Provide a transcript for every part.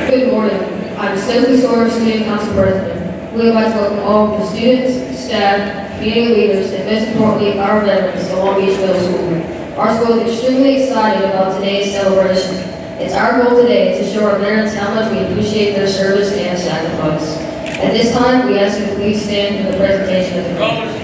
Good morning. I'm Stokely Sawyer, Student Council President. We would like to welcome all of the students, staff, community leaders, and most importantly, our veterans to Long Beach Middle School. Our school is extremely excited about today's celebration. It's our goal today to show our veterans how much we appreciate their service and sacrifice. At this time, we ask you to please stand for the presentation of the college.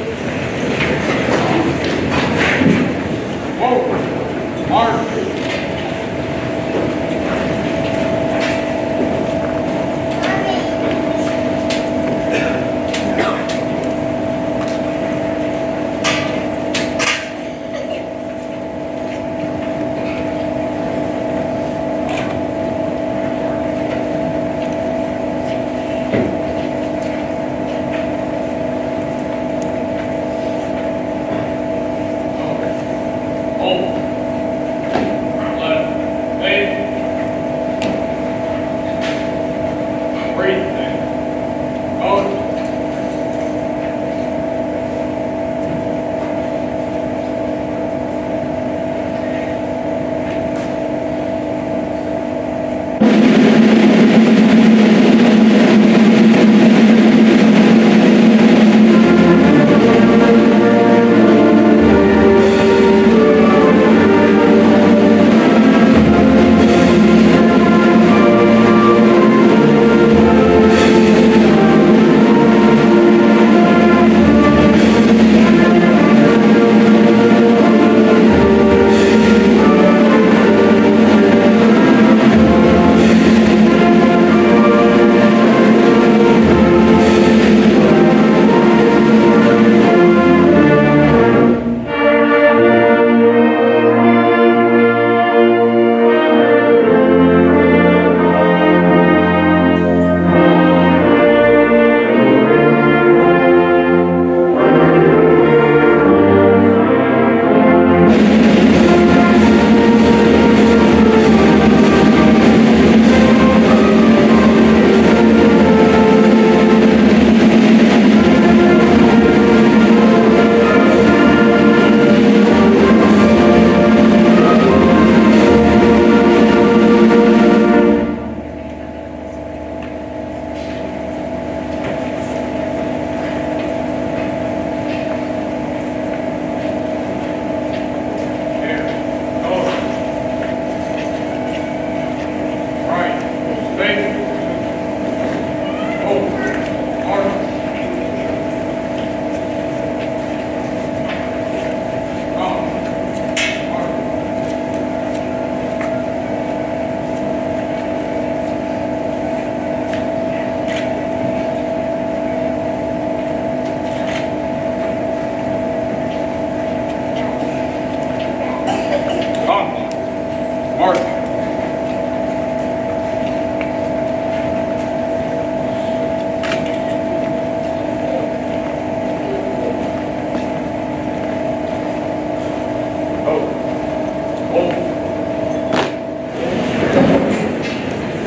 March.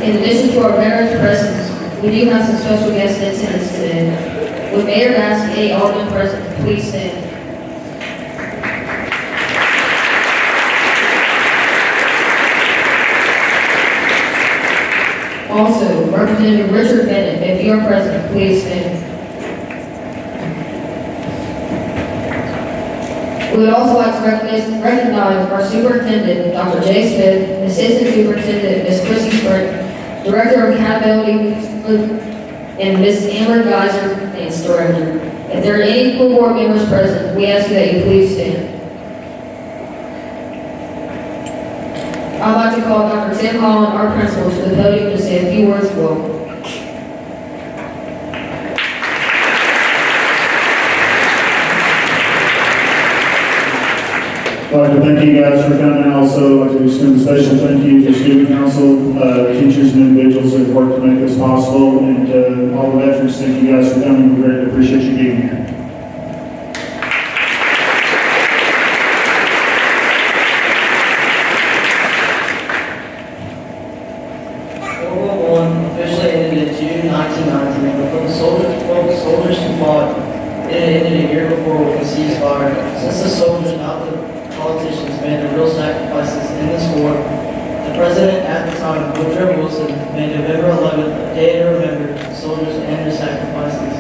In addition to our veterans presence, we do have some special guests in attendance today. With Mayor Baskey, Alderman present, please stand. Also, Representative Richard Bennett, if you are present, please stand. We would also like to recognize our superintendent, Dr. Jay Smith, Assistant Superintendent, Ms. Chrissy Sprint, Director of Accountability, and Ms. Amber Geiser, Dance Director. If there are any school board members present, we ask that you please stand. I'd like to call Dr. Tim Holland, our principal, to the podium to say a few words of welcome. I'd like to thank you guys for coming. Also, I'd like to extend a special thank you to student council, teachers and individuals that have worked to make this possible, and all the veterans. Thank you guys for coming. We greatly appreciate you being here. Officially ended in June 1990, but for the soldiers who fought, it ended a year before with a ceasefire. Since the soldiers, not the politicians, made the real sacrifices in this war, the president at the time, Woodrow Wilson made November 11th a day to remember the soldiers and their sacrifices.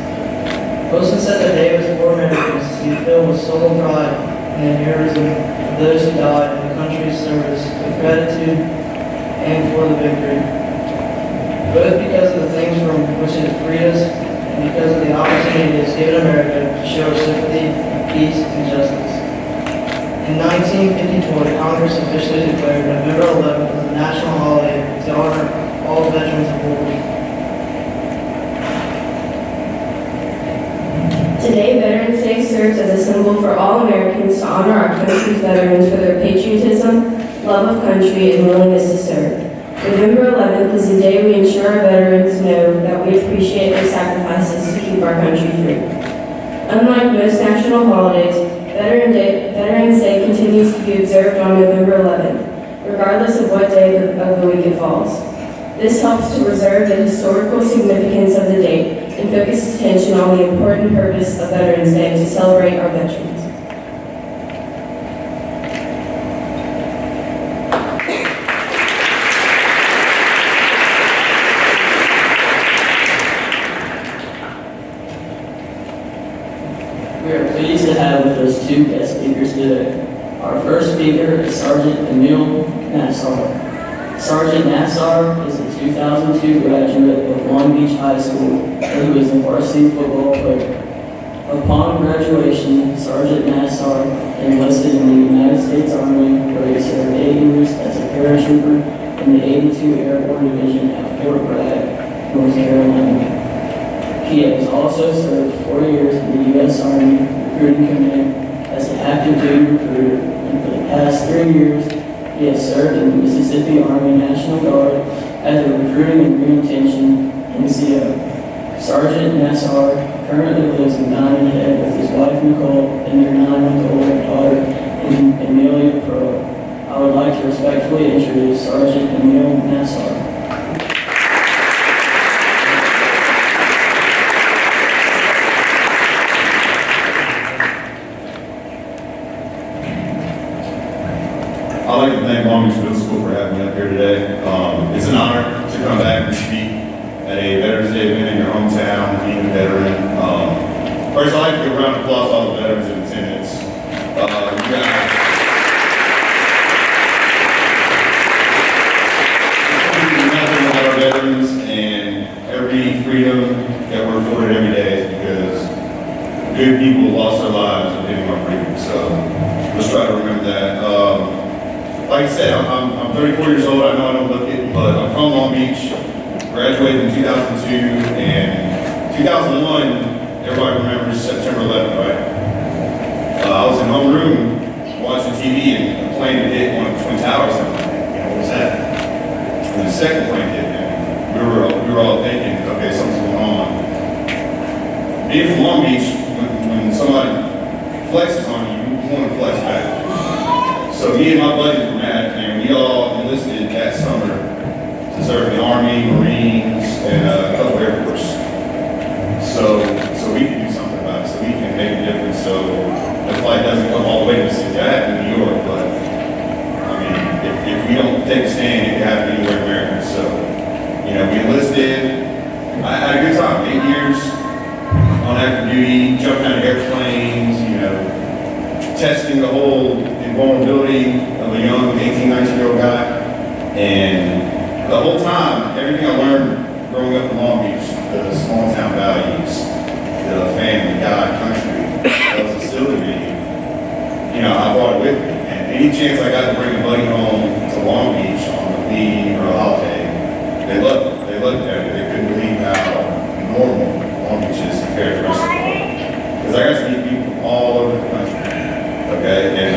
Wilson said the day was for Americans to be filled with solemn pride in the heroism of those who died in the country's service, with gratitude and for the victory. Both because of the things from which it freed us and because of the opportunity it has given America to show our sympathy, peace, and justice. In 1954, Congress officially declared November 11th as a national holiday to honor all veterans of war. Today, Veterans Day serves as a symbol for all Americans to honor our country's veterans for their patriotism, love of country, and willingness to serve. November 11th is the day we ensure our veterans know that we appreciate their sacrifices to keep our country free. Unlike most national holidays, Veterans Day continues to be observed on November 11th, regardless of what day of the week it falls. This helps to preserve the historical significance of the date and focus attention on the important purpose of Veterans Day to celebrate our veterans. We are pleased to have with us two guest speakers today. Our first speaker is Sergeant Emil Nassar. Sergeant Nassar is a 2002 graduate of Long Beach High School, where he was a varsity football player. Upon graduation, Sergeant Nassar enlisted in the United States Army, where he served 8 years as a paratrooper in the 82 Airborne Division at Fort Bragg, North Carolina. He has also served 4 years in the U.S. Army Recruiting Command as an active duty recruiter, and for the past 3 years, he has served in the Mississippi Army National Guard as a recruiting and retention NCO. Sergeant Nassar currently lives in Diamond Head with his wife Nicole and their 9-month-old daughter Amelia Pearl. I would like to respectfully introduce Sergeant Emil Nassar. I'd like to thank Long Beach Middle School for having me up here today. It's an honor to come back and speak at a Veterans Day event in your hometown, being a veteran. First, I'd like to give a round of applause to all the veterans in attendance. You guys, nothing about our veterans and every freedom that we're afforded every day is because good people lost their lives defending our freedom. So let's try to remember that. Like I said, I'm 34 years old. I know I don't look it, but I'm from Long Beach. Graduated in 2002, and 2001, everybody remembers September 11th, right? I was in homeroom watching TV, and a plane had hit one of the Twin Towers. And I'm like, what was that? And the second plane hit, and we were all thinking, okay, something's going on. Being from Long Beach, when somebody flexes on you, you want to flex back. So me and my buddies were mad, and we all enlisted that summer to serve the Army, Marines, and a couple Air Force. So we can do something about it, so we can make a difference. So the flight doesn't come all the way to Mississippi. I have in New York, but I mean, if we don't take a stand, it can happen anywhere in America. So, we enlisted. I had a good time, 8 years on active duty, jumping out of airplanes, testing the whole vulnerability of a young 18, 19-year-old guy. And the whole time, everything I learned growing up in Long Beach, the small town values, the family, God, country, that was instilled in me, I brought it with me. And any chance I got to bring a buddy home to Long Beach on a leave or a holiday, they loved it. They looked at it. They couldn't believe how normal Long Beach is compared to the rest of the world. Because I got to meet people from all over the country. Okay, and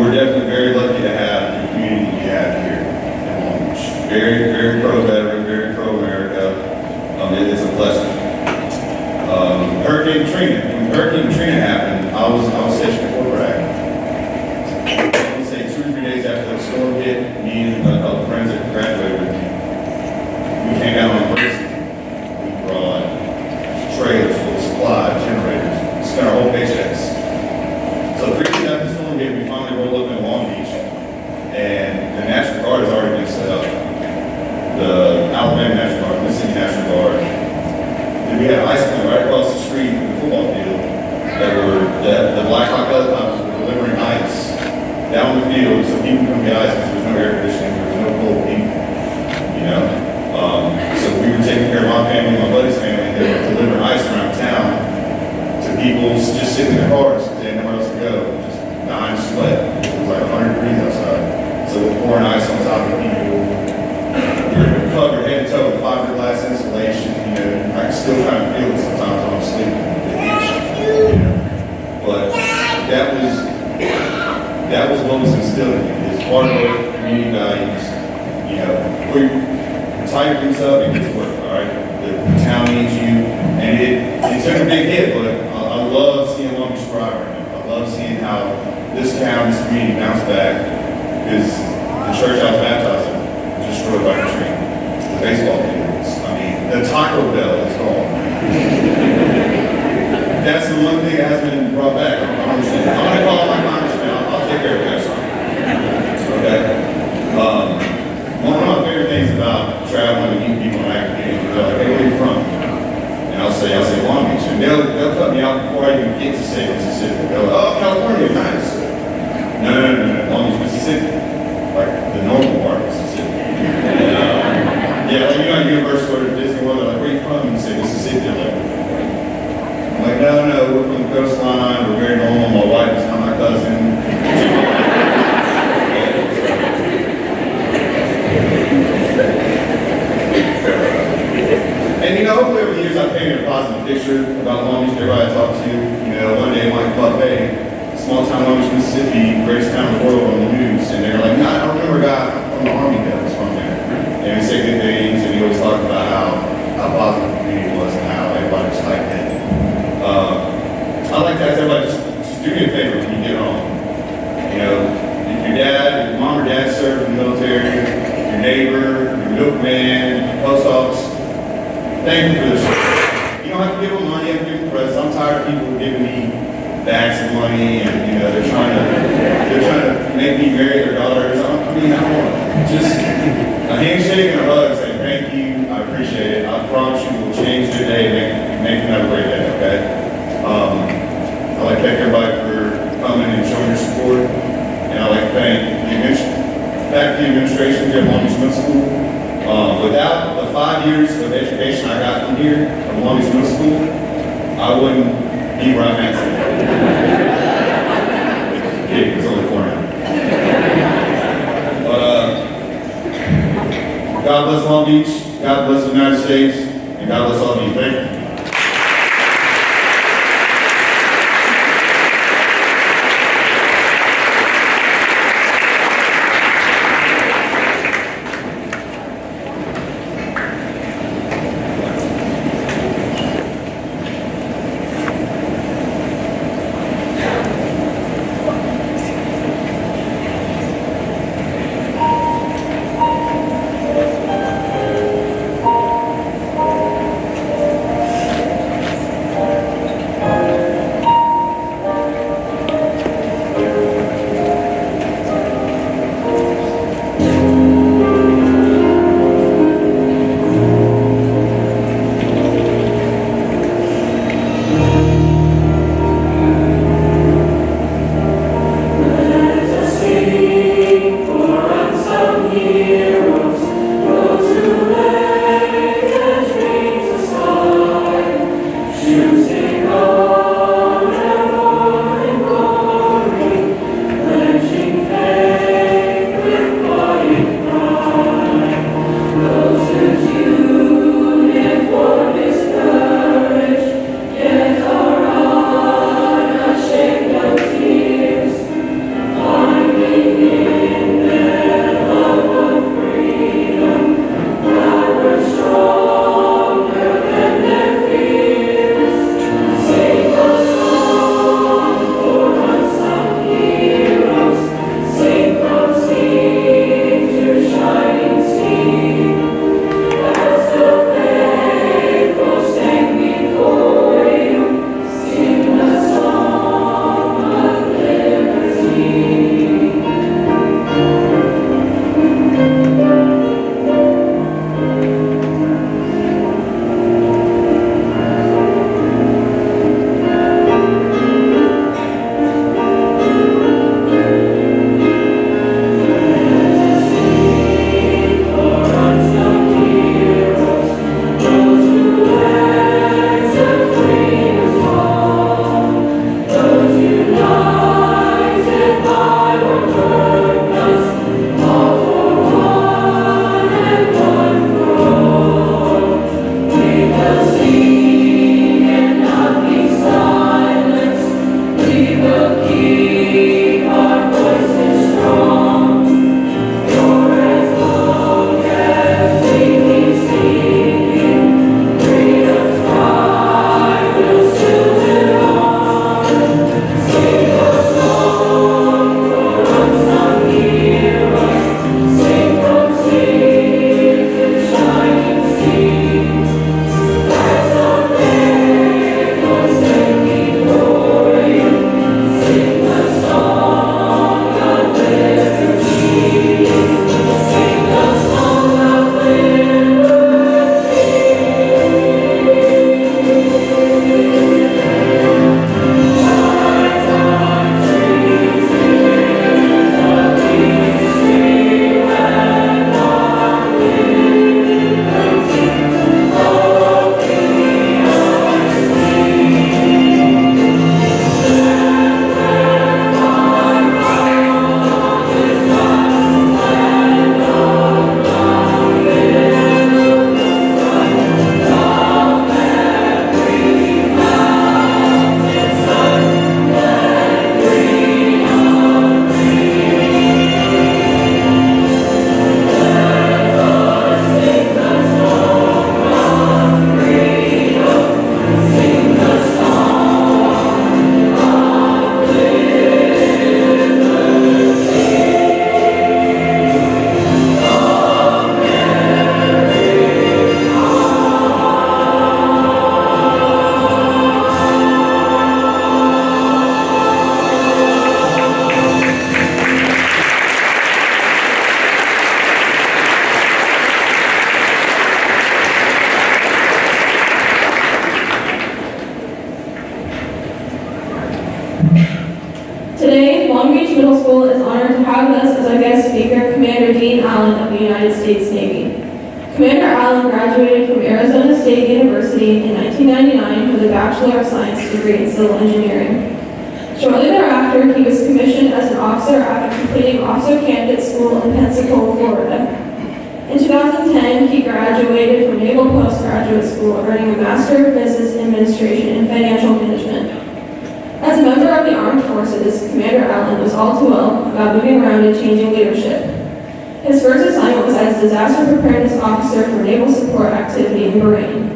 we're definitely very lucky to have the community we have here in Long Beach. Very, very pro-veteran, very pro-America. It's a blessing. Hurricane Katrina. When Hurricane Katrina happened, I was stationed at Fort Bragg. I would say 2 or 3 days after the storm hit, me and a couple friends that graduated with me, we came out on emergency. We brought trailers full of supplies, generators, spent our whole paychecks. So 3 days after the storm hit, we finally rolled up in Long Beach, and the National Guard has already been set up. down the field so people can get ice because there's no air conditioning, there's no cold people, you know? So we were taking care of my family, my buddy's family, and they were delivering ice around town to people just sitting in their cars because they had nowhere else to go, just dying of sweat. It was like 100 degrees outside. So we're pouring ice on top of people. We were covered head to toe with fiberglass insulation, you know, I can still kind of feel it sometimes when I'm sleeping. You know? But that was what was instilled in me, is hard work, community values, you know, we tighten things up, it gets work, all right? The town needs you, and it took a big hit, but I love seeing Long Beach thrive right now. I love seeing how this town, this community bounce back, because the church I was baptized in was destroyed by Katrina. The baseball fields, I mean, the Taco Bell is gone. That's the one thing that has been brought back. I'm gonna call my congressman. I'll take care of that. Okay. One of my favorite things about traveling and meeting people in my community, they're like, hey, where are you from? And I'll say Long Beach. And they'll cut me out before I even get to say Mississippi. They'll go, oh, California, nice. No, Long Beach, Mississippi. Like the normal part of Mississippi. And, yeah, like, you know, Universal or Disney World, they're like, where are you from? And you say Mississippi. I'm like, no, we're from the coastline, we're very normal, my wife is not my cousin. And you know, hopefully over the years I've painted a positive picture about Long Beach, everybody I talk to. You know, one day Mike Club, hey, small town Long Beach, Mississippi, greatest town in the world on the news. And they're like, no, I remember a guy from the Army that was from there. And we say good things, and he always talked about how positive the community was and how everybody was tight knit. I like to ask everybody, just do me a favor when you get home. You know, if your mom or dad served in the military, your neighbor, your milkman, post office, thank you for this. You don't have to give them money, you have to give them presents. I'm tired of people giving me bags of money and, you know, they're trying to make me marry their daughters. I don't want just a handshake and a hug saying thank you, I appreciate it. I promise you will change your day and make them have a great day, okay? I'd like to thank everybody for coming and showing your support. And I'd like to thank the faculty administration here at Long Beach Middle School. Without the 5 years of education I got from here, from Long Beach Middle School, I wouldn't be where I'm at today. Kidding, it's only 4 now. But God bless Long Beach, God bless the United States, and God bless all of you. Thank you. Bachelor of Science degree in civil engineering. Shortly thereafter, he was commissioned as an officer after completing officer candidate school in Pensacola, Florida. In 2010, he graduated from Naval Postgraduate School, earning a Master of Business Administration in Financial Management. As a member of the Armed Forces, Commander Allen was all too well about moving around and changing leadership. His first assignment was as Disaster Preparedness Officer for Naval Support Activity in Bahrain.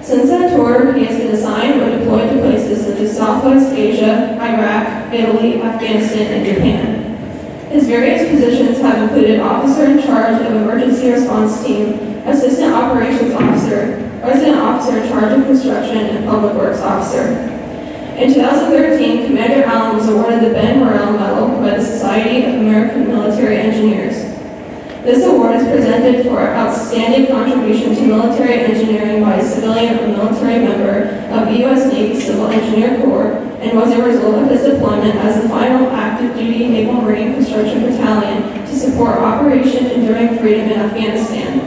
Since that tour, he has been assigned or deployed to places such as Southwest Asia, Iraq, Italy, Afghanistan, and Japan. His various positions have included Officer in Charge of Emergency Response Team, Assistant Operations Officer, Resident Officer in Charge of Construction, and Public Works Officer. In 2013, Commander Allen was awarded the Ben Morrell Medal by the Society of American Military Engineers. This award is presented for outstanding contribution to military engineering by a civilian or military member of the U.S. Navy Civil Engineer Corps and was a result of his deployment as the final active duty Naval Marine Construction Battalion to support Operation Enduring Freedom in Afghanistan.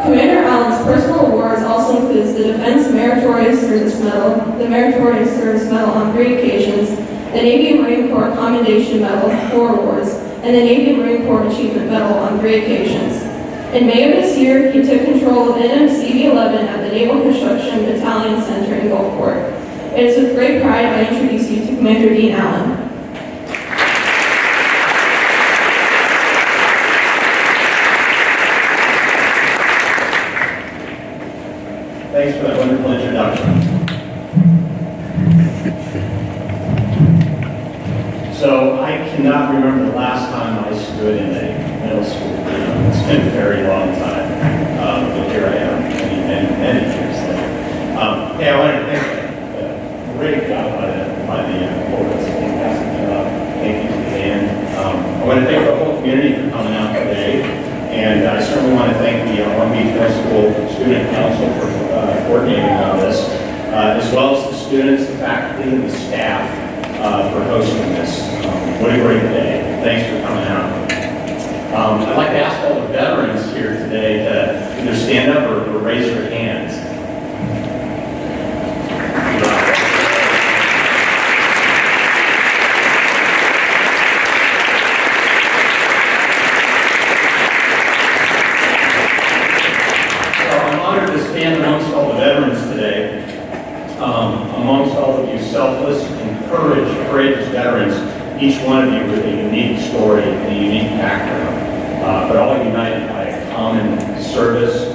Commander Allen's personal awards also includes the Defense Meritorious Service Medal, the Meritorious Service Medal on 3 occasions, the Navy and Marine Corps Commendation Medal, 4 awards, and the Navy and Marine Corps Achievement Medal on 3 occasions. In May of this year, he took control of NMCB-11 at the Naval Construction Battalion Center in Gulfport. It is with great pride I introduce you to Commander Dean Allen. Thanks for that wonderful introduction. So I cannot remember the last time I stood in a middle school. It's been a very long time, but here I am, many years later. Hey, I wanted to thank a great job by the board. Fantastic job. Thank you to the band. I want to thank the whole community for coming out today, and I certainly want to thank the Long Beach High School Student Council for coordinating all this, as well as the students, the faculty, and the staff for hosting this. What a great day. Thanks for coming out. I'd like to ask all the veterans here today to either stand up or raise your hands. So I'm honored to stand amongst all the veterans today, amongst all of you selfless and courageous veterans, each one of you with a unique story and a unique background, but all united by a common service,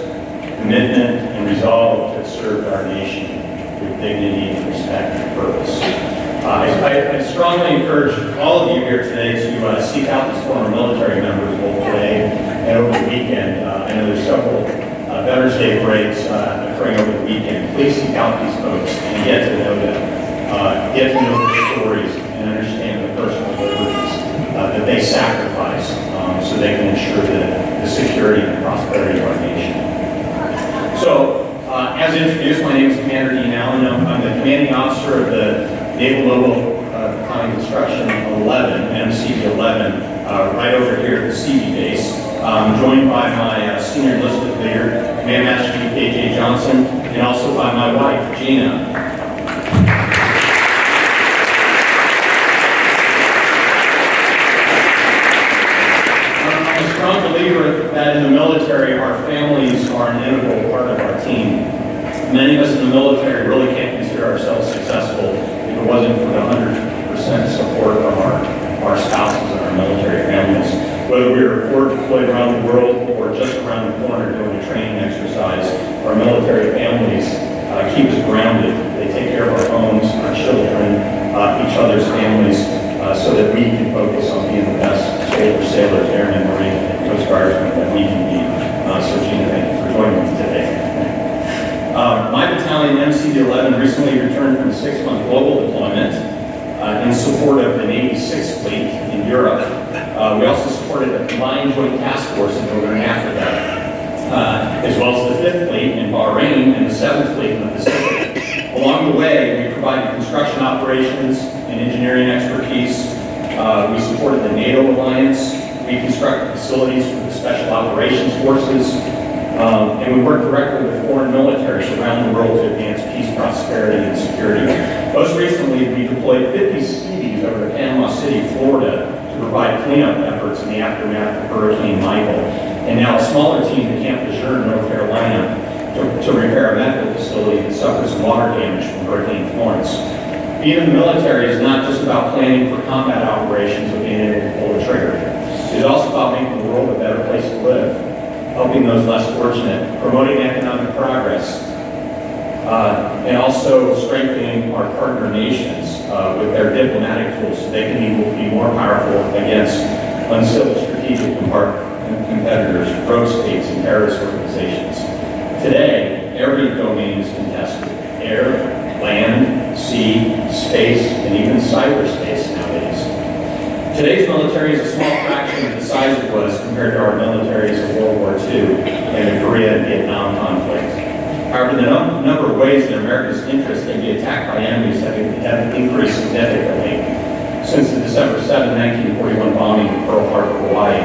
commitment, and resolve to serve our nation with dignity and respect and purpose. I strongly encourage all of you here today to seek out these former military members both today and over the weekend. I know there's several Veterans Day parades occurring over the weekend. Please seek out these folks and get to know them, get to know their stories, and understand the personal liberties that they sacrifice so they can ensure the security and prosperity of our nation. So, as introduced, my name is Commander Dean Allen. I'm the commanding officer of the Naval Mobile Battalion Construction 11, MCB-11, right over here at the CB base. I'm joined by my senior enlisted leader, Command Master Chief A.J. Johnson, and also by my wife, Gina. I'm a strong believer that in the military, our families are an integral part of our team. Many of us in the military really can't consider ourselves successful if it wasn't for the 100% support from our spouses and our military families. Whether we are forward deployed around the world or just around the corner doing a training exercise, our military families keep us grounded. They take care of our homes, our children, each other's families, so that we can focus on being the best soldiers, sailors, airmen, Marine, and Coast Guardsmen that we can be. So Gina, thank you for joining me today. My battalion, MCB-11, recently returned from a 6-month global deployment in support of the Navy 6th Fleet in Europe. We also supported a combined joint task force in Northern Africa, as well as the 5th Fleet in Bahrain and the 7th Fleet in the Pacific. Along the way, we provided construction operations and engineering expertise. We supported the NATO alliance. We constructed facilities for the Special Operations Forces. And we work directly with foreign militaries around the world to advance peace, prosperity, and security. Most recently, we deployed 50 Seabees over to Panama City, Florida, to provide cleanup efforts in the aftermath of Hurricane Michael. And now a smaller team at Camp Lejeune, North Carolina, to repair a medical facility that suffered some water damage from Hurricane Florence. Being in the military is not just about planning for combat operations or being able to pull the trigger. It is also about making the world a better place to live, helping those less fortunate, promoting economic progress, and also strengthening our partner nations with their diplomatic tools so they can be more powerful against uncivil strategic competitors, rogue states, and terrorist organizations. Today, every domain is contested: air, land, sea, space, and even cyberspace nowadays. Today's military is a small fraction of the size it was compared to our militaries of World War II and the Korea and Vietnam conflict. However, the number of ways that America's interests can be attacked by enemies have increased significantly since the December 7, 1941 bombing of Pearl Harbor, Hawaii,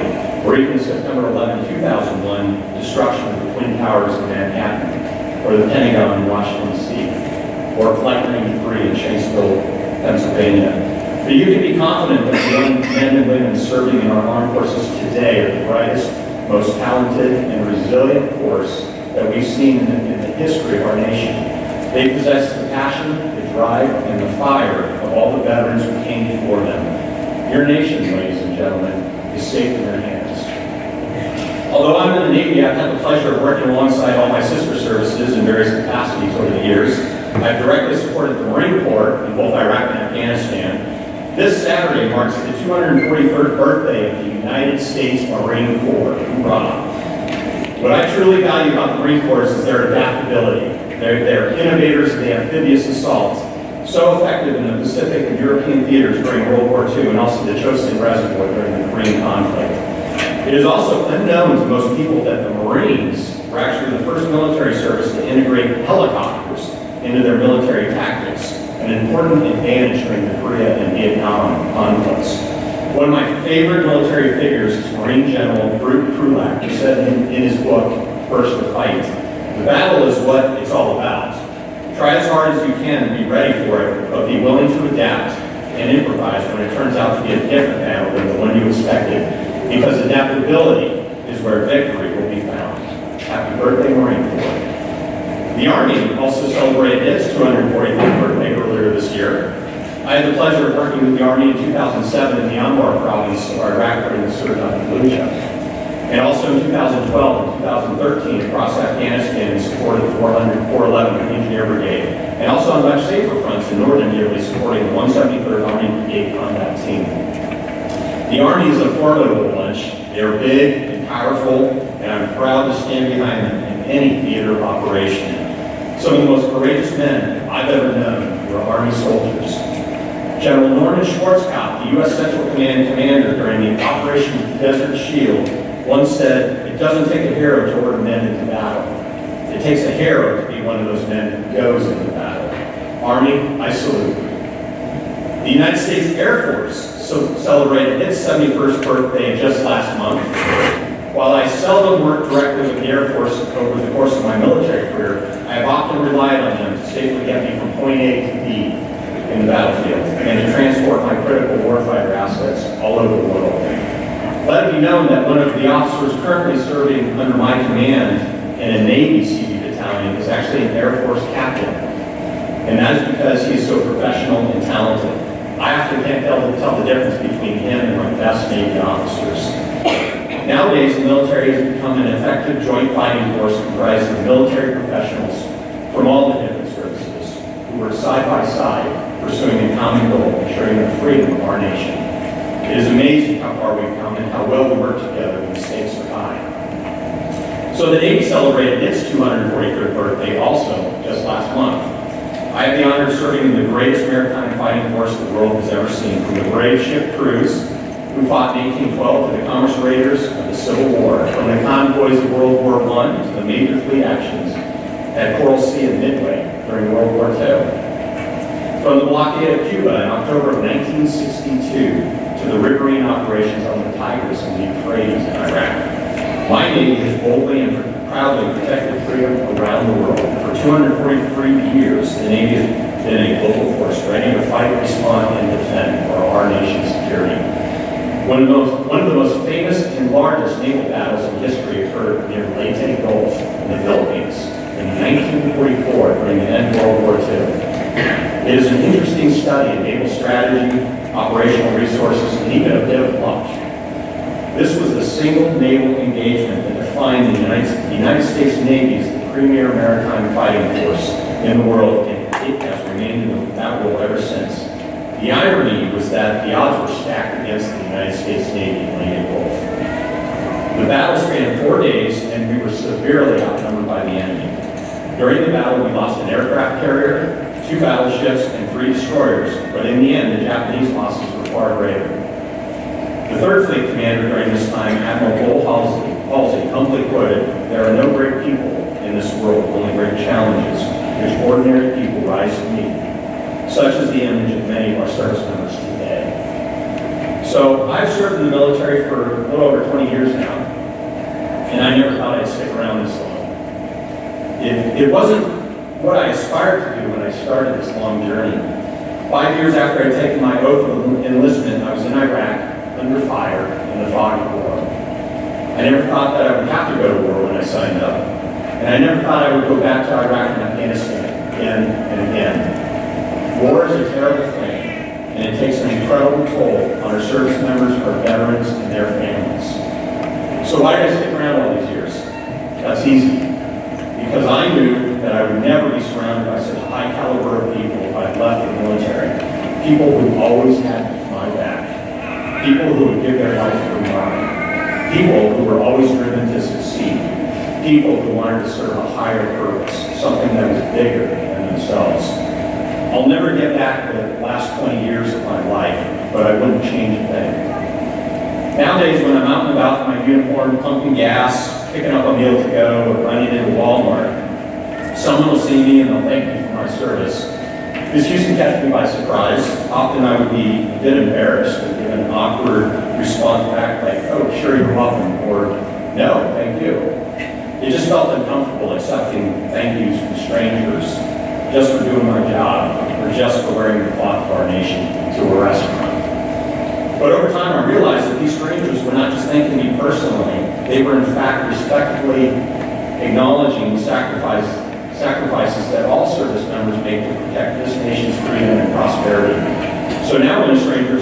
or even September 11, 2001 destruction of the Twin Towers in Manhattan, or the Pentagon in Washington, D.C., or Flight 93 in Shanksville, Pennsylvania. But you can be confident that the young men and women serving in our armed forces today are the brightest, most talented, and resilient force that we've seen in the history of our nation. They possess the passion, the drive, and the fire of all the veterans who came before them. Your nation, ladies and gentlemen, is safe in their hands. Although I'm in the Navy, I've had the pleasure of working alongside all my sister services in various capacities over the years. I've directly supported the Marine Corps in both Iraq and Afghanistan. This Saturday marks the 243rd birthday of the United States Marine Corps. Hoorah. What I truly value about the Marine Corps is their adaptability. They're innovators in the amphibious assault, so effective in the Pacific and European theaters during World War II and also the Chosin Reservoir during the Korean conflict. It is also unknown to most people that the Marines were actually the first military service to integrate helicopters into their military tactics, an important advantage during the Korea and Vietnam conflicts. One of my favorite military figures is Marine General Brute Krulak, who said in his book, First to Fight, "The battle is what it's all about. Try as hard as you can to be ready for it, but be willing to adapt and improvise when it turns out to be a different battle than the one you expected, because adaptability is where victory will be found." Happy birthday, Marine Corps. The Army also celebrated its 245th birthday earlier this year. I had the pleasure of working with the Army in 2007 in the Anbar province of Iraq during the Surge on Fallujah, and also in 2012 and 2013 across Afghanistan in support of the 411th Engineer Brigade, and also on much safer fronts in northern Italy supporting the 173rd Army Brigade Combat Team. The Army is a formidable bunch. They are big and powerful, and I'm proud to stand behind them in any theater of operation. Some of the most courageous men I've ever known were Army soldiers. General Norman Schwarzkopf, the U.S. Central Command commander during the Operation Desert Shield, once said, "It doesn't take a hero to order men into battle. It takes a hero to be one of those men who goes into battle." Army, I salute you. The United States Air Force celebrated its 71st birthday just last month. While I seldom work directly with the Air Force over the course of my military career, I have often relied on them to safely get me from point A to B in the battlefield and to transport my critical warfighter assets all over the world. Let it be known that one of the officers currently serving under my command in a Navy Seabee battalion is actually an Air Force captain, and that is because he is so professional and talented. I often can't tell the difference between him and my best Navy officers. Nowadays, the military has become an effective joint fighting force comprised of military professionals from all the different services who work side by side pursuing a common goal, ensuring the freedom of our nation. It is amazing how far we've come and how well we work together when the stakes are high. So the Navy celebrated its 243rd birthday also just last month. I have the honor of serving in the greatest maritime fighting force the world has ever seen, from the brave ship crews who fought in 1812 to the commerce raiders of the Civil War, from the convoys of World War I to the major fleet actions at Coral Sea and Midway during World War II. From the blockade of Cuba in October of 1962 to the riverine operations on the Tigris and the Euphrates in Iraq, my Navy has boldly and proudly protected freedom around the world. For 243 years, the Navy has been a global force ready to fight, respond, and defend for our nation's security. One of the most famous and largest naval battles in history occurred near Leyte Gulf in the Philippines in 1944 during the end of World War II. It is an interesting study in naval strategy, operational resources, and even a bit of luck. This was the single naval engagement that defined the United States Navy as the premier maritime fighting force in the world, and it has remained in that role ever since. The irony was that the odds were stacked against the United States Navy in Leyte Gulf. The battle spanned 4 days, and we were severely outnumbered by the enemy. During the battle, we lost an aircraft carrier, 2 battleships, and 3 destroyers, but in the end, the Japanese losses were far greater. The 3rd Fleet commander during this time, Admiral Halsey, humbly quoted, "There are no great people in this world, only great challenges, which ordinary people rise to meet." Such is the image of many of our service members today. So I've served in the military for a little over 20 years now, and I never thought I'd stick around this long. It wasn't what I aspired to do when I started this long journey. 5 years after I'd taken my oath of enlistment, I was in Iraq, under fire, in the fog of war. I never thought that I would have to go to war when I signed up, and I never thought I would go back to Iraq and Afghanistan again and again. War is a terrible thing, and it takes an incredible toll on our service members, our veterans, and their families. So why did I stick around all these years? That's easy. Because I knew that I would never be surrounded by such a high caliber of people if I left the military. People who always had my back. People who would give their life for mine. People who were always driven to succeed. People who wanted to serve a higher purpose, something that was bigger than themselves. I'll never get back the last 20 years of my life, but I wouldn't change a thing. Nowadays, when I'm out and about in my uniform, pumping gas, picking up a meal to go, or running into Walmart, someone will see me and they'll thank me for my service. This used to catch me by surprise. Often I would be a bit embarrassed and give an awkward response back like, "Oh, sure, you're welcome," or "No, thank you." It just felt uncomfortable accepting thank yous from strangers just for doing my job or just for wearing the cloth of our nation to a restaurant. But over time, I realized that these strangers were not just thanking me personally, they were in fact respectfully acknowledging the sacrifices that all service members make to protect this nation's freedom and prosperity. So now when a stranger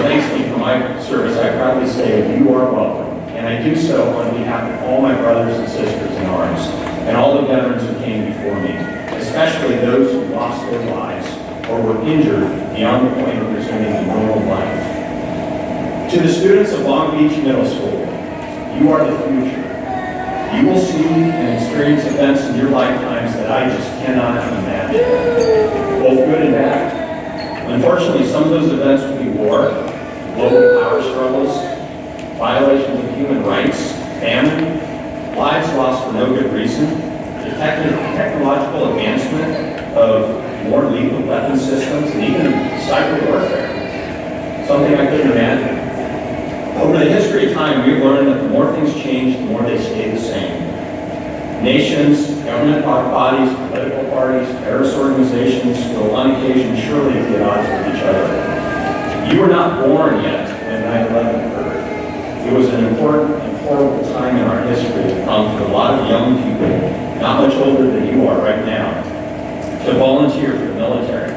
thanks me for my service, I proudly say, "You are welcome." And I do so on behalf of all my brothers and sisters in arms, and all the veterans who came before me, especially those who lost their lives or were injured beyond the point of resuming a normal life. To the students of Long Beach Middle School, you are the future. You will see and experience events in your lifetimes that I just cannot imagine, both good and bad. Unfortunately, some of those events will be war, global power struggles, violations of human rights, famine, lives lost for no good reason, the technological advancement of more lethal weapon systems, and even cyber warfare, something I couldn't imagine. Over the history of time, we've learned that the more things change, the more they stay the same. Nations, government bodies, political parties, terrorist organizations will on occasion surely be at odds with each other. You were not born yet when 9/11 occurred. It was an important and horrible time in our history to prompt a lot of young people, not much older than you are right now, to volunteer for the military.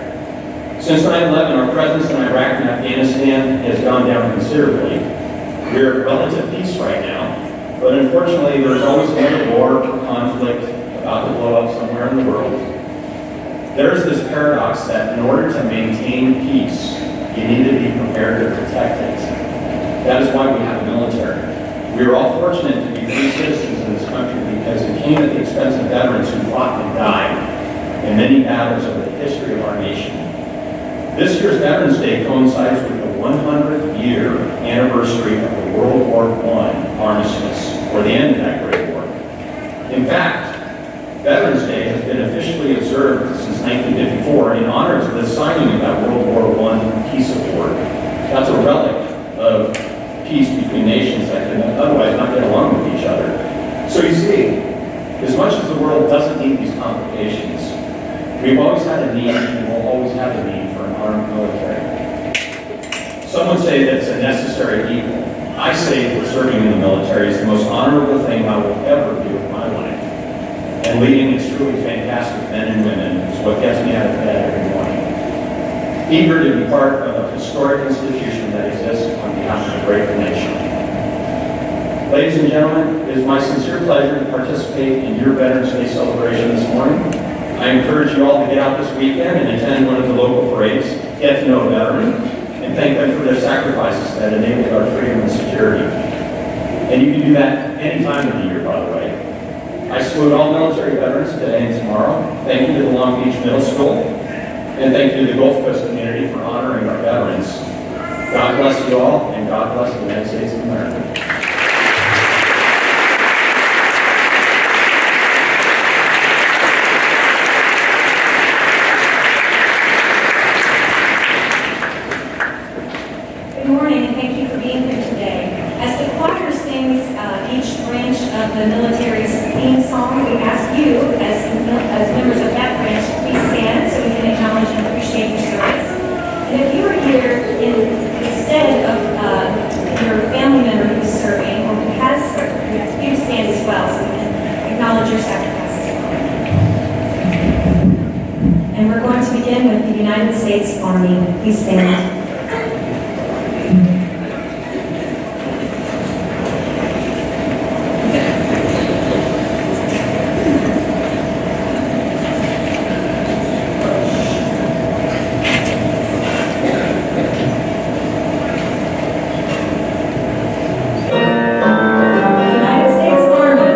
Since 9/11, our presence in Iraq and Afghanistan has gone down considerably. We're at relative peace right now, but unfortunately there's always another war or conflict about to blow up somewhere in the world. There's this paradox that in order to maintain peace, you need to be prepared to protect it. That is why we have a military. We are all fortunate to be free citizens in this country because it came at the expense of veterans who fought and died in many battles over the history of our nation. This year's Veterans Day coincides with the 100th year anniversary of the World War I armistice, or the end of that great war. In fact, Veterans Day has been officially observed since 1954 in honor of the signing of that World War I peace accord. That's a relic of peace between nations that can otherwise not get along with each other. As much as the world doesn't need these complications, we've always had a need and will always have a need for an armed military. Some would say that it's a necessary evil. I say that serving in the military is the most honorable thing I will ever do with my life. And leading these truly fantastic men and women is what gets me out of bed every morning. Eager to be part of a historic institution that exists on behalf of a great nation. Ladies and gentlemen, it is my sincere pleasure to participate in your Veterans Day celebration this morning. I encourage you all to get out this weekend and attend one of the local parades, get to know a veteran, and thank them for their sacrifices that enabled our freedom and security. And you can do that any time of the year, by the way. I salute all military veterans today and tomorrow. Thank you to the Long Beach Middle School, and thank you to the Gulf Coast community for honoring our veterans. God bless you all, and God bless the United States of America. Good morning, and thank you for being here today. As the choir sings each branch of the military's theme song, we ask you, as members of that branch, to please stand so we can acknowledge and appreciate your service. And if you are here instead of your family member who's serving or who has served, we ask you to stand as well so we can acknowledge your sacrifices. And we're going to begin with the United States Army. Please stand. United States Army.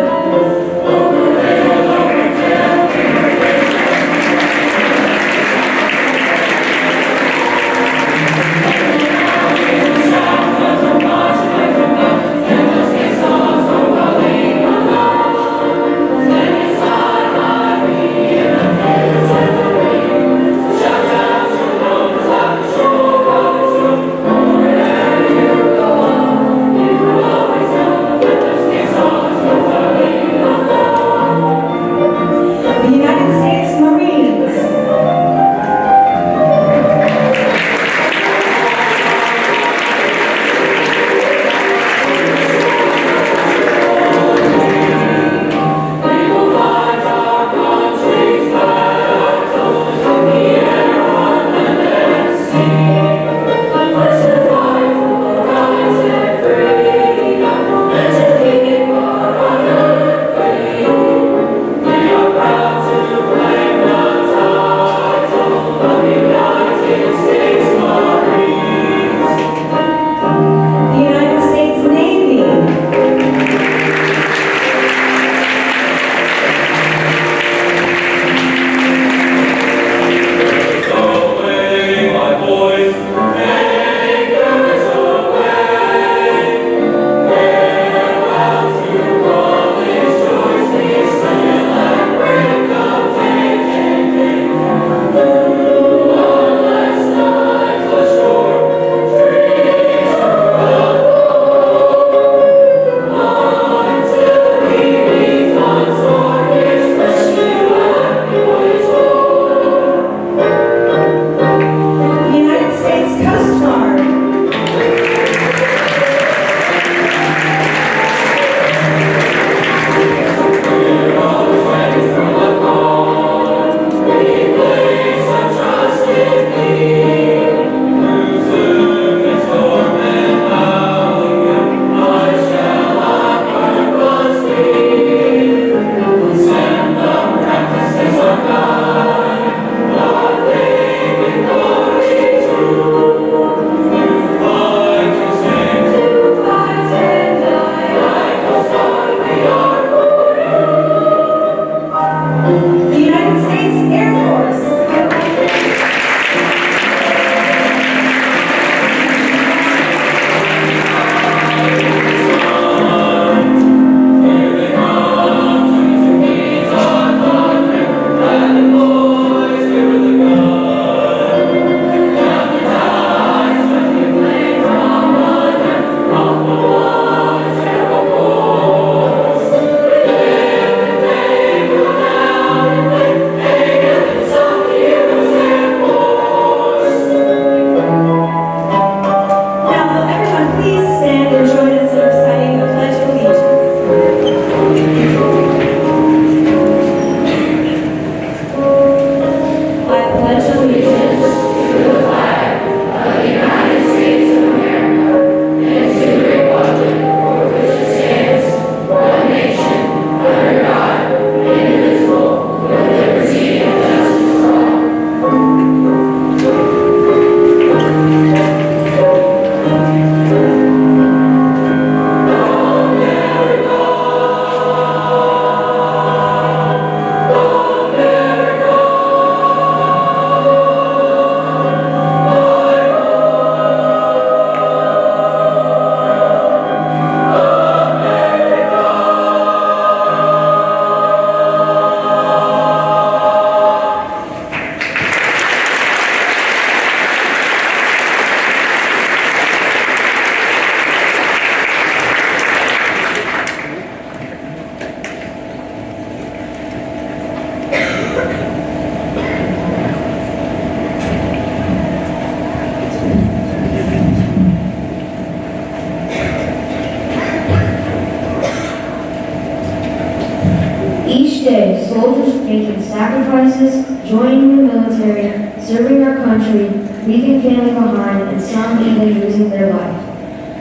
making sacrifices, joining the military, serving our country, leaving family behind, and some even losing their life.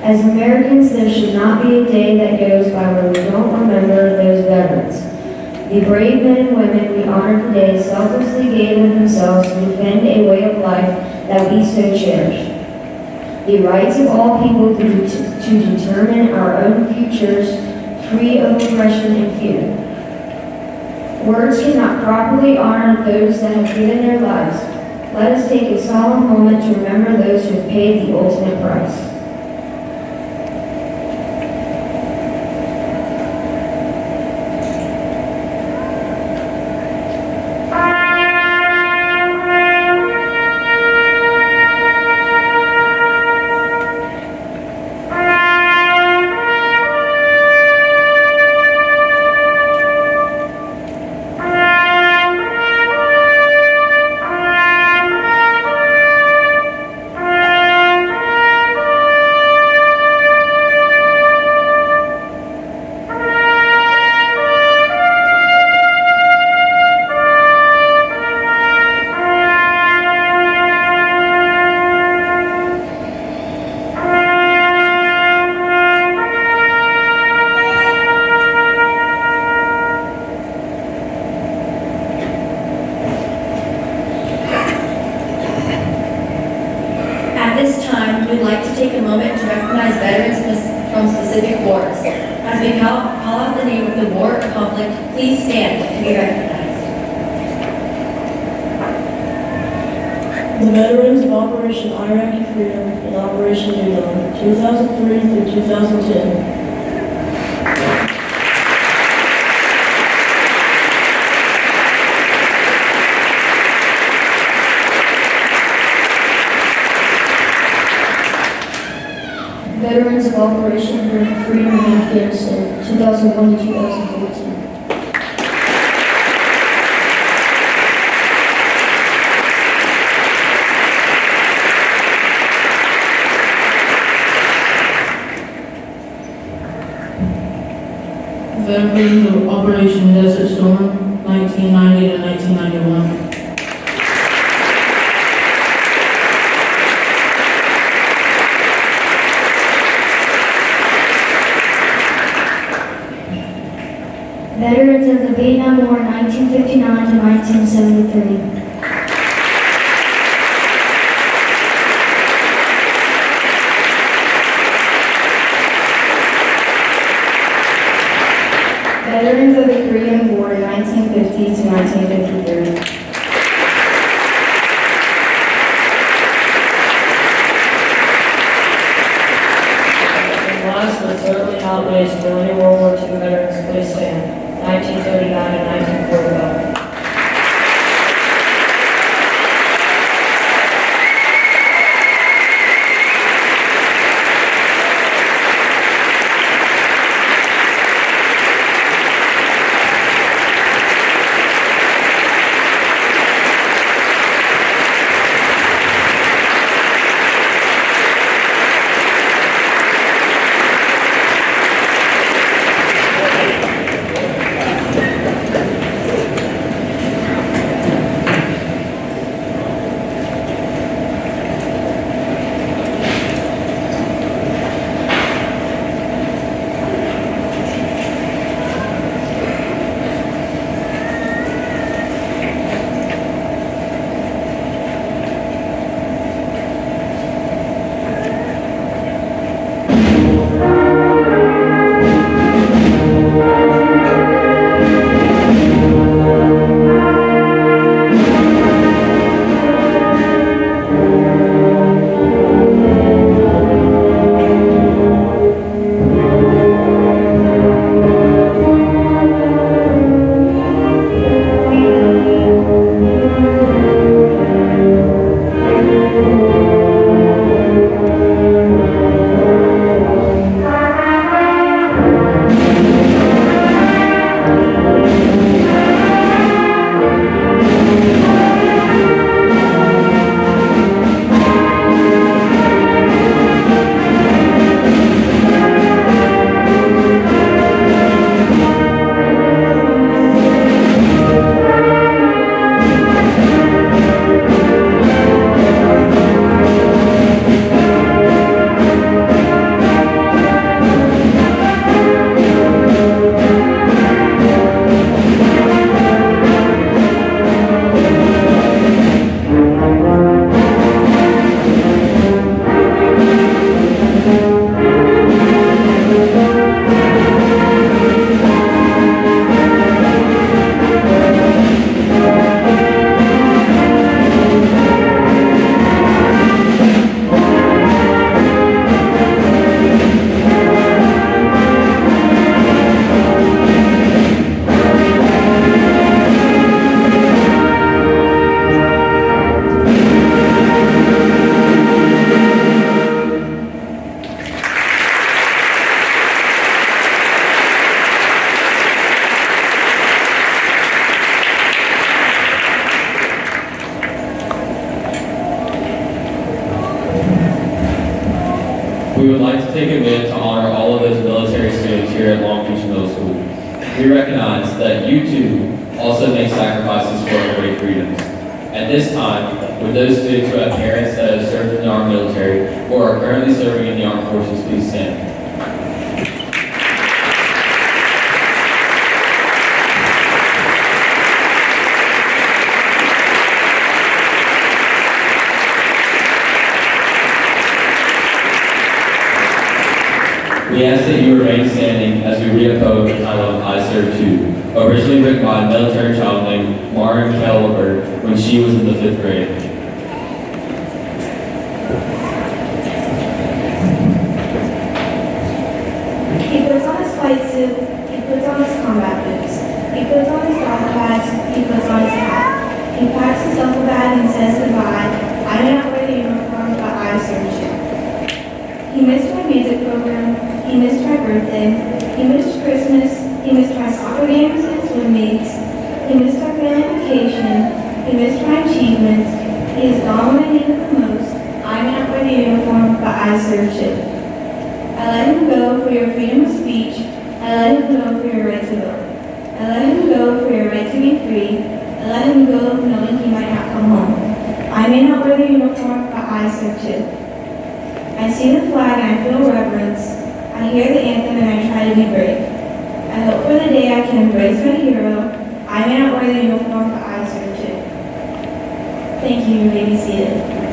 As Americans, there should not be a day that goes by where we don't remember those veterans. The brave men and women we honor today selflessly gave of themselves to defend a way of life that we so cherish. The rights of all people to determine our own futures, free of oppression and fear. Words cannot properly honor those that have given their lives. Let us take a solemn moment to remember those who have paid the ultimate price. At this time, we'd like to take a moment to recognize veterans from specific wars. As we call out the name of the war or conflict, please stand to be recognized. The veterans of Operation Iraqi Freedom and Operation New Dawn, 2003 through 2010. Veterans of Operation Freedom in Afghanistan, 2001 to 2014. Veterans of Operation Desert Storm, 1990 to 1991. Veterans of the Vietnam War, 1959 to 1973. Veterans of the Korean War, 1950 to 1953. And last but certainly not least, Millennium World War II veterans, please stand. 1939 and 1945. give to honor all of those military students here at Long Beach Middle School. We recognize that you too also make sacrifices for our great freedoms. At this time, would those students who have parents that have served in the armed military or are currently serving in the armed forces please stand? We ask that you remain standing as we read a poem entitled I Serve Too, originally written by a military child named Marin Kelleberg when she was in the 5th grade. He puts on his flight suit, he puts on his combat boots, he puts on his golf pads, he puts on his hat. He packs his duffel bag and says goodbye. I may not wear the uniform, but I serve too. He missed my music program, he missed my birthday, he missed Christmas, he missed my soccer games and swim meets, he missed our family vacation, he missed my achievements, he is gone when I need him the most. I may not wear the uniform, but I serve too. I let him go for your freedom of speech, I let him go for your right to vote. I let him go for your right to be free, I let him go knowing he might not come home. I may not wear the uniform, but I serve too. I see the flag and I feel reverence. I hear the anthem and I try to be brave. I hope for the day I can embrace my hero. I may not wear the uniform, but I serve too. Thank you. You may be seated.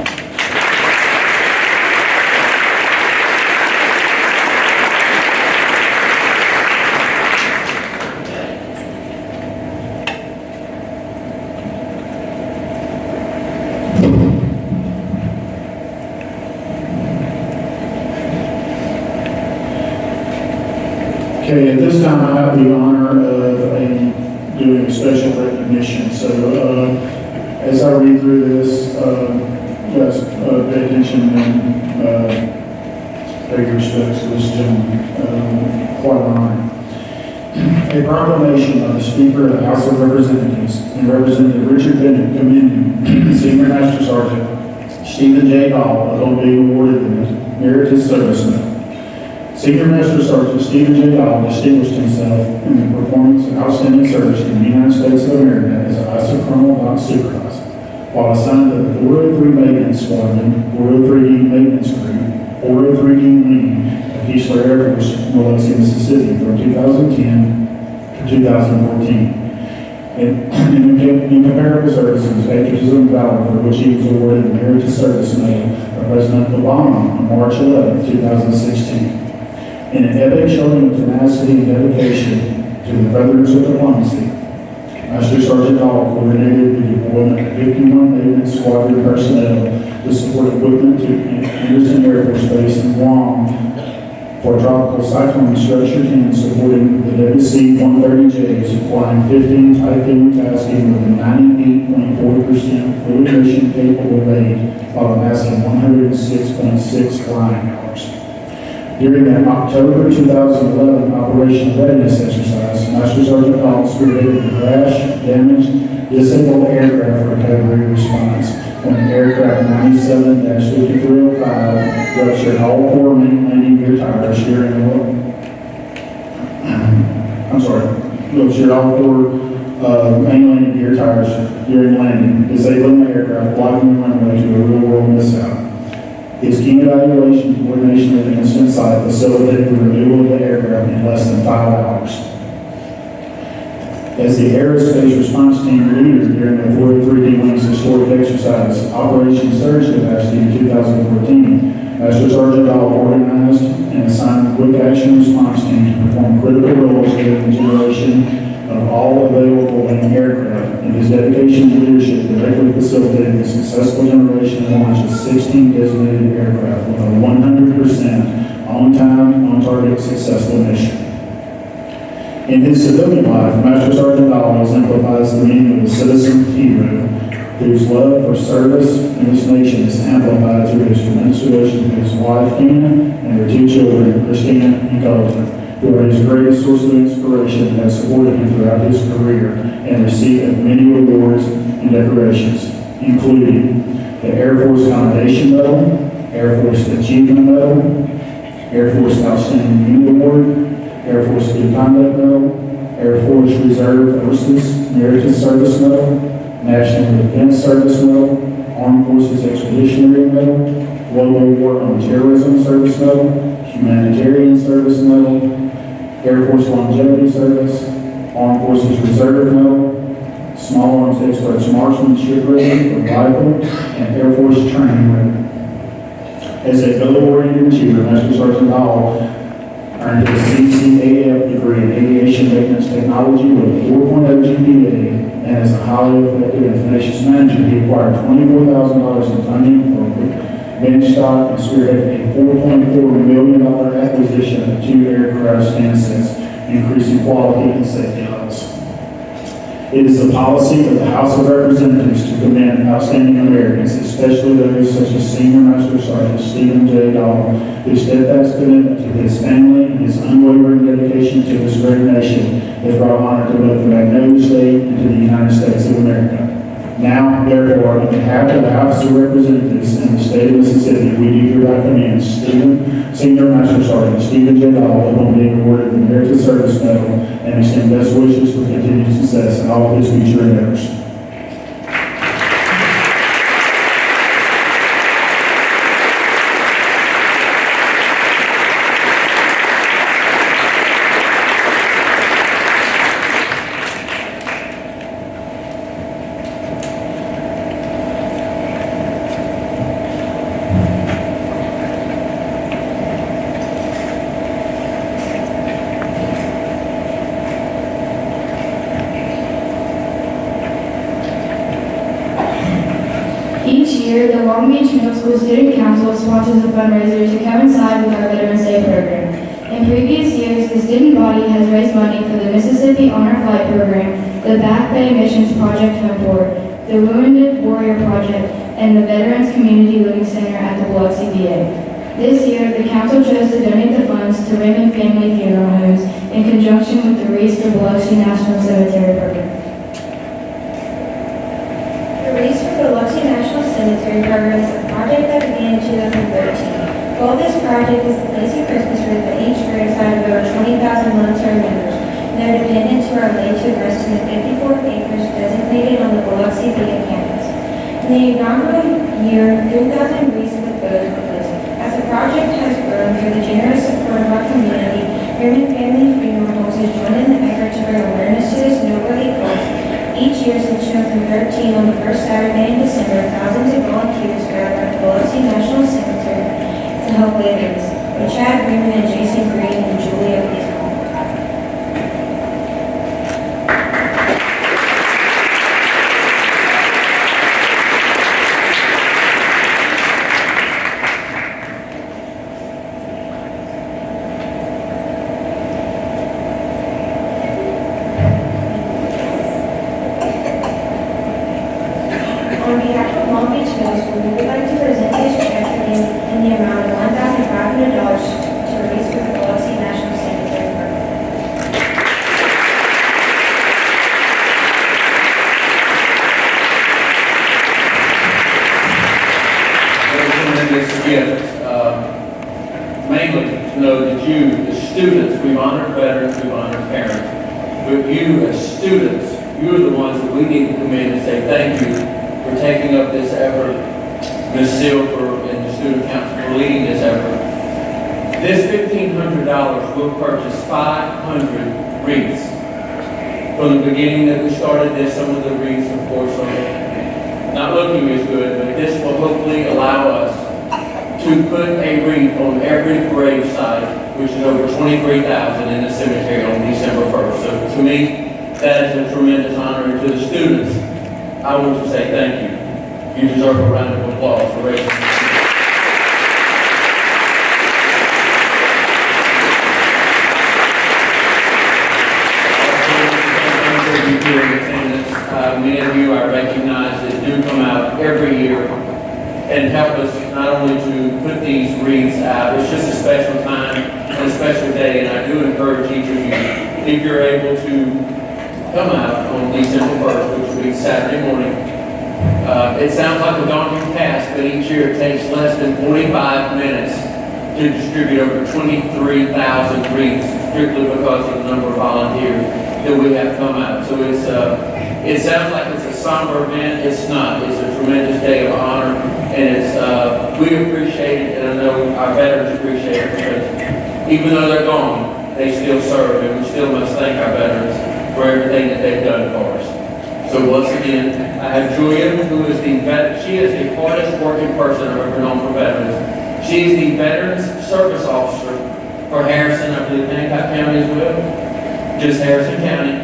Okay, at this time I have the honor of doing a special recognition. So as I read through this, just pay attention and pay respects to this gentleman. Quite an honor. A proclamation by the Speaker of the House of Representatives and Representative Richard Bennett commending Senior Master Sergeant Stephen J. Dahl upon being awarded the Meritorious Service Medal. Senior Master Sergeant Stephen J. Dahl distinguished himself in the performance of outstanding service in the United States of America as an isochromal box supervisor, while assigned to the 403 Maintenance Squadron, 403 Maintenance Crew, 403 Wing of Keesler Air Force, Biloxi, Mississippi, from 2010 to 2014. In comparable services, patriotism and valor, for which he was awarded the Meritorious Service Medal by President Obama on March 11, 2016. In an epic showing of tenacity and dedication to the furtherance of diplomacy, Master Sergeant Dahl coordinated the deployment of 51 maintenance squadron personnel to support equipment to Anderson Air Force Base in Guam for tropical cyclone structure and supporting the WC-130Js, flying 15 Typhoon tasking with a 98.4% full mission capable rate while amassing 106.6 flying hours. During the October 2011 Operational Readiness Exercise, Master Sergeant Dahl spearheaded the crash, damaged, disabled aircraft recovery response when aircraft 97-5305 ruptured all 4 main landing gear tires during ruptured all 4 main landing gear tires during landing, disabling the aircraft, blocking the runway to a real-world mishap. His keen evaluation and coordination of the incident site facilitated the removal of the aircraft in less than 5 hours. As the Aerospace Response Team leader during the 403D Wing's historic exercise, Operation Surge Capacity in 2014, Master Sergeant Dahl organized and assigned the Quick Action Response Team to perform critical roles in the generation of all available landing aircraft, and his dedication to leadership directly facilitated the successful generation and launch of 16 designated aircraft with a 100% on-time, on-target, successful mission. In his civilian life, Master Sergeant Dahl exemplifies the meaning of a citizen hero whose love for service and his nation is amplified through his tremendous devotion to his wife, Tina, and their 2 children, Christina and Colton, who are his greatest source of inspiration and have supported him throughout his career and receipt of many awards and decorations, including the Air Force Commendation Medal, Air Force Achievement Medal, Air Force Outstanding Unit Award, Air Force Good Conduct Medal, Air Force Reserve Forces Meritorious Service Medal, National Defense Service Medal, Armed Forces Expeditionary Medal, Global War on Terrorism Service Medal, Humanitarian Service Medal, Air Force Longevity Service, Armed Forces Reserve Medal, Small Arms Experts Marksmanship Rating for Rifle, and Air Force Training Rating. As a fellow-oriented achiever, Master Sergeant Dahl earned his CCAF degree in Aviation Maintenance Technology with a 4.0 GPA, and as a highly effective and tenacious manager, he acquired $24,000 in funding for bench stock and spearheaded a $4.4 million acquisition of 2 aircraft stand sets, increasing quality and safety levels. It is the policy of the House of Representatives to commend outstanding Americans, especially those such as Senior Master Sergeant Stephen J. Dahl, whose steadfast commitment to his family and his unwavering dedication to his great nation has brought honor to both the Magnolia State and to the United States of America. Now, therefore, on behalf of the House of Representatives and the state of Mississippi, we do hereby commend Senior Master Sergeant Stephen J. Dahl upon being awarded the Meritorious Service Medal and extend best wishes for continued success in all of his future endeavors. Each year, the Long Beach Middle School Student Council sponsors a fundraiser to coincide with our Veterans Day program. In previous years, the student body has raised money for the Mississippi Honor Flight Program, the Back Bay Missions Project Homeport, the Wounded Warrior Project, and the Veterans Community Living Center at the Biloxi VA. This year, the council chose to donate the funds to Raymond Family Funeral Homes in conjunction with the Wreaths for Biloxi National Cemetery program. The Wreaths for Biloxi National Cemetery program is a project that began in 2013. The goal of this project is to place a Christmas wreath at each gravesite of over 20,000 military members and their dependents who are laid to rest in the 54 acres designated on the Biloxi VA campus. In the inaugural year, 3,000 wreaths with bows were placed. As the project has grown through the generous support of our community, Raymond Family Funeral Homes has joined in the effort to bring awareness to this noteworthy cause. Each year since 2013, on the first Saturday in December, thousands of volunteers gather at the Biloxi National Cemetery to help lay wreaths. With Chad Greenman and Jason Green and Julia Weasel. On behalf of Long Beach Middle School, we would like to present this check in the amount of $1,500 to Wreaths for the Biloxi National Cemetery program. What a tremendous gift. Mainly to know that you, the students, we've honored veterans, we've honored parents, but you as students, you're the ones that we need to come in and say thank you for taking up this effort, Ms. Seal and the student council for leading this effort. This $1,500 will purchase 500 wreaths. From the beginning that we started this, some of the wreaths, of course, are not looking as good, but this will hopefully allow us to put a wreath on every grave site, which is over 23,000 in the cemetery on December 1st. So to me, that is a tremendous honor. And to the students, I want to say thank you. You deserve a round of applause for raising this. Many of you I recognize that do come out every year and help us not only to put these wreaths out, it's just a special time and a special day, and I do encourage each of you, if you're able to come out on December 1st, which will be Saturday morning. It sounds like a daunting task, but each year it takes less than 45 minutes to distribute over 23,000 wreaths strictly because of the number of volunteers that we have come out. So it sounds like it's a somber event. It's not. It's a tremendous day of honor, and we appreciate it, and I know our veterans appreciate it because even though they're gone, they still serve, and we still must thank our veterans for everything that they've done for us. So once again, I have Julia, who is she is the hardest working person I've ever known for veterans. She is the Veterans Service Officer for Harrison, I believe Hancock County as well, just Harrison County.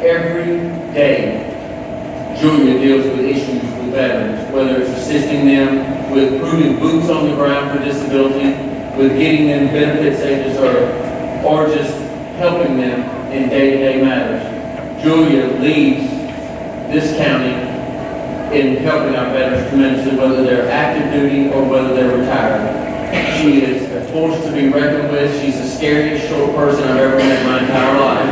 Every day, Julia deals with issues with veterans, whether it's assisting them with putting boots on the ground for disability, with getting them benefits they deserve, or just helping them in day-to-day matters. Julia leads this county in helping our veterans tremendously, whether they're active duty or whether they're retired. She is a force to be reckoned with. She's the scariest short person I've ever met in my entire life.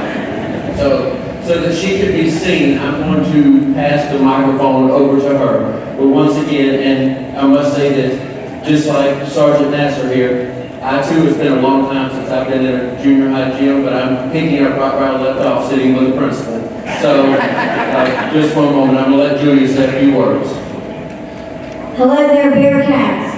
So that she could be seen, I'm going to pass the microphone over to her. But once again, and I must say this, just like Sergeant Nasser here, I too, it's been a long time since I've been in a junior high gym, but I'm picking up right where I left off, sitting with the principal. So, just one moment, I'm going to let Julia say a few words. Hello there, Bearcats.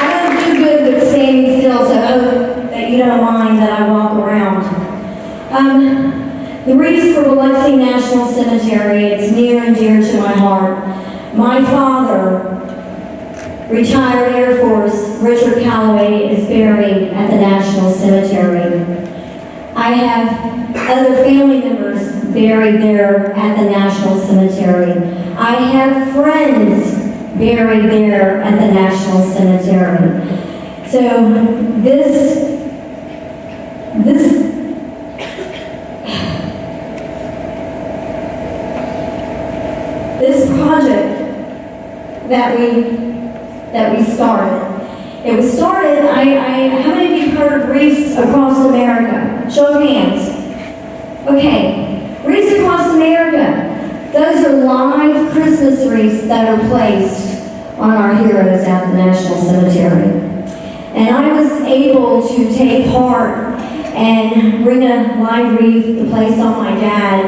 I don't do good with standing still, so I hope that you don't mind that I walk around. The wreath for Biloxi National Cemetery, it's near and dear to my heart. My father, retired Air Force Richard Calloway, is buried at the National Cemetery. I have other family members buried there at the National Cemetery. I have friends buried there at the National Cemetery. So this project that we started. It was started, how many of you heard of Wreaths Across America? Show of hands. Okay, Wreaths Across America. Those are live Christmas wreaths that are placed on our heroes at the National Cemetery. And I was able to take part and bring a live wreath to place on my dad.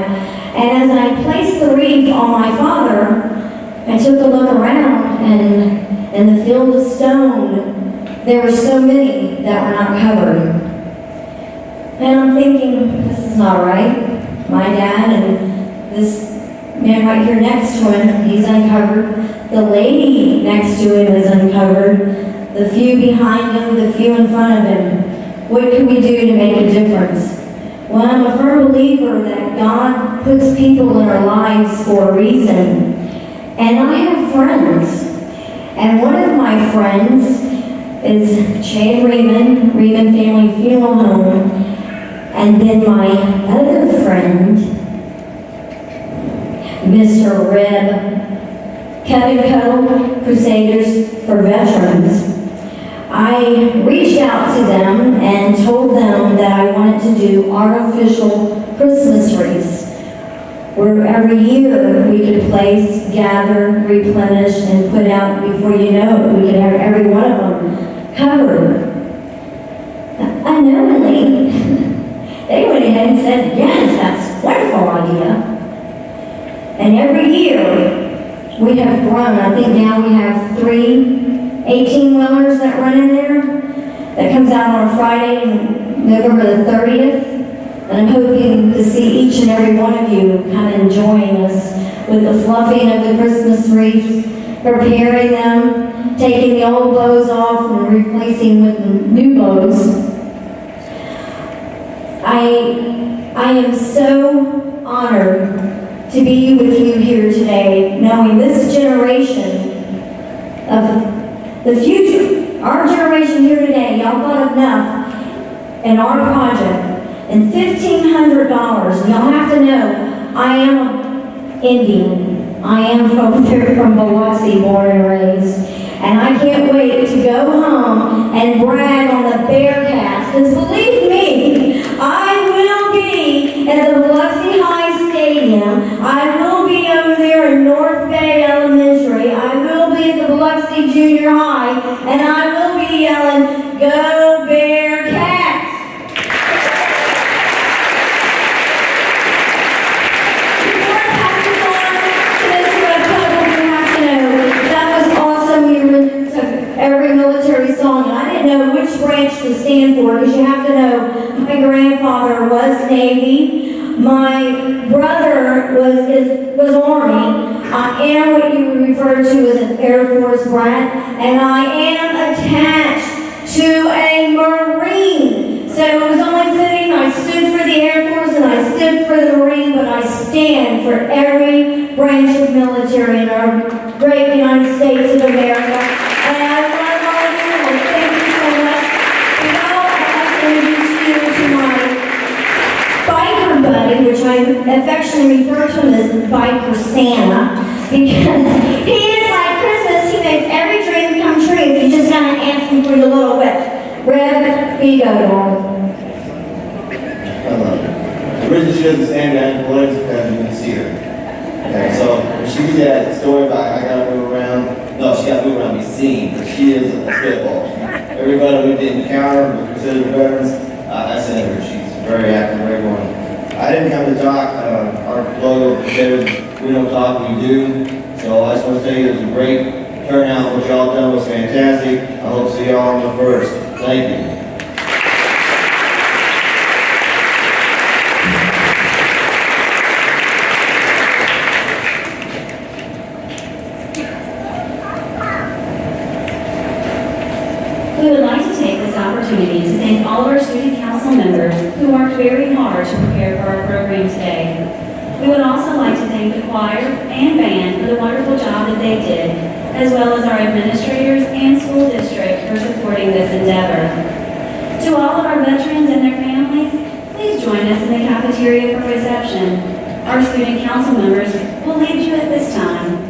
And as I placed the wreath on my father, I took a look around, and in the field of stone, there were so many that were not covered. And I'm thinking, this is not right. My dad and this man right here next to him, he's uncovered. The lady next to him is uncovered. The few behind him, the few in front of him. What can we do to make a difference? Well, I'm a firm believer that God puts people in our lives for a reason. And I have friends. And one of my friends is Chad Reeman Family Funeral Home. And then my other friend, Mr. Reb Covington, Crusaders for Veterans. I reached out to them and told them that I wanted to do artificial Christmas wreaths, where every year we could place, gather, replenish, and put out. Before you know it, we could have every one of them covered. Unknowingly, they went ahead and said, yes, that's a wonderful idea. And every year we have grown. I think now we have 3 18-wheelers that run in there. That comes out on a Friday, November the 30th. And I'm hoping to see each and every one of you come and join us with the fluffing of the Christmas wreaths, preparing them, taking the old bows off and replacing with new bows. I am so honored to be with you here today, knowing this generation of the future, our generation here today, y'all got enough in our project. And $1,500, y'all have to know, I am an Indian. I am from Biloxi, born and raised. And I can't wait to go home and brag on the Bearcats, because believe me, I will be at the Biloxi High Stadium. I will be over there in North Bay University Junior High, and I will be yelling, "Go Bearcats!" Before I pass this on to Mr. Red Pebble, you have to know that was awesome. You took every military song, and I didn't know which branch to stand for, because you have to know my grandfather was Navy. My brother was Army. I am what you would refer to as an Air Force brat, and I am attached to a Marine. So it was only fitting I stood for the Air Force and I stood for the Marine, but I stand for every branch of military in our great United States of America. And I love all of you, and thank you so much. Now I'd like to introduce you to my biker buddy, which I affectionately refer to him as Biker Santa, because he is like Christmas. He makes every dream come true if you just gotta ask him for your little wish. Red, here you go, darling. The reason she doesn't stand down for is because you can see her. Okay, so when she did that story about I gotta move around, no, she gotta move around, be seen, but she is a spitball. Everybody we did encounter, we consider veterans, I sent her. She's very active, very warm. I didn't come to talk, our logo says we don't talk, we do. So I just want to tell you it was a great turnout. What y'all done was fantastic. I hope to see y'all on the 1st. Thank you. We would like to take this opportunity to thank all of our student council members who worked very hard to prepare for our program today. We would also like to thank the choir and band for the wonderful job that they did, as well as our administrators and school district for supporting this endeavor. To all of our veterans and their families, please join us in the cafeteria for reception. Our student council members will lead you at this time.